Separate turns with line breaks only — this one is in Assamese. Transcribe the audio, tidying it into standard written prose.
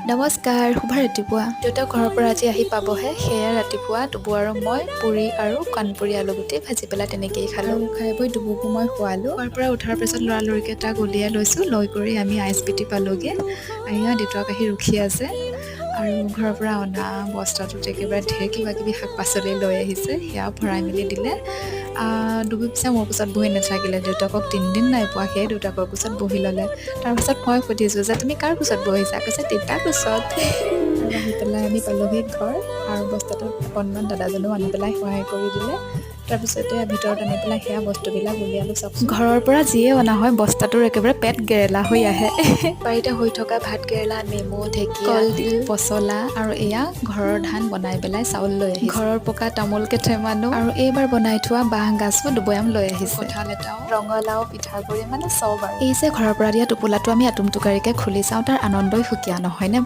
নমস্কাৰ, শুভ ৰাতিপুৱা। দেউতা ঘৰৰ পৰা আজি আহি পাবহে, সেয়া ৰাতিপুৱা ডুবু আৰু মই পুৰি আৰু কাণপুৰি আলুগুটি ভাজি পেলাই তেনেকেই খালোঁ। খাই বৈ ডুবুকো মই খোৱালোঁ। খোৱাৰ পৰা উঠাৰ পিছত লৰালৰিকৈ তাক উলিয়াই লৈছোঁ। লৈ কৰি আমি আইচবিটি পালোঁগৈ। এয়া দেউতাক আহি ৰখি আছে আৰু ঘৰৰ পৰা অনা বস্তাটোত একেবাৰে ঢেৰ কিবাকিবি শাক পাচলি লৈ আহিছে, সেয়া ভৰাই মেলি দিলে। ডুবু পিছে মোৰ কোচত বহি নাথাকিলে, দেউতাকক 3 দিন নাই পোৱা, সেয়ে দেউতাকৰ কোচত বহি ল'লে। তাৰপাছত মই সুধিছোঁ যে তুমি কাৰ কোচত বহিছা? কৈছে দেউতাৰ কোচত। আৰু আহি পেলাই আমি পালোঁহি ঘৰ আৰু বস্তাটোত অকণমান দাদাজনেও আনি পেলাই সহায় কৰি দিলে। তাৰপিছতে ভিতৰত আনি পেলাই সেয়া বস্তুবিলাক উলিয়ালোঁ। চাওকচোন, ঘৰৰ পৰা যিয়ে অনা হয় বস্তাটোৰ একেবাৰে পেট গেৰেলা হৈ আহে। বাৰীতে হৈ থকা ভাত কেৰেলা, নেমু, ঢেকীয়া, কলডিল, পচলা আৰু এয়া ঘৰৰ ধান বনাই পেলাই চাউল লৈ আহিছে। ঘৰৰ পকা তামোল কেইটামানো আৰু এইবাৰ বনাই থোৱা বাঁহ গাজো দুবৈয়াম লৈ আহিছে। কঁঠাল এটাও, ৰঙালাও, পিঠাগুড়ি মানে চব আৰু। এই যে ঘৰৰ পৰা দিয়া টোপোলাটো আমি আতুম টোকাৰিকৈ খুলি চাওঁ, তাৰ আনন্দই সুকীয়া নহয়নে?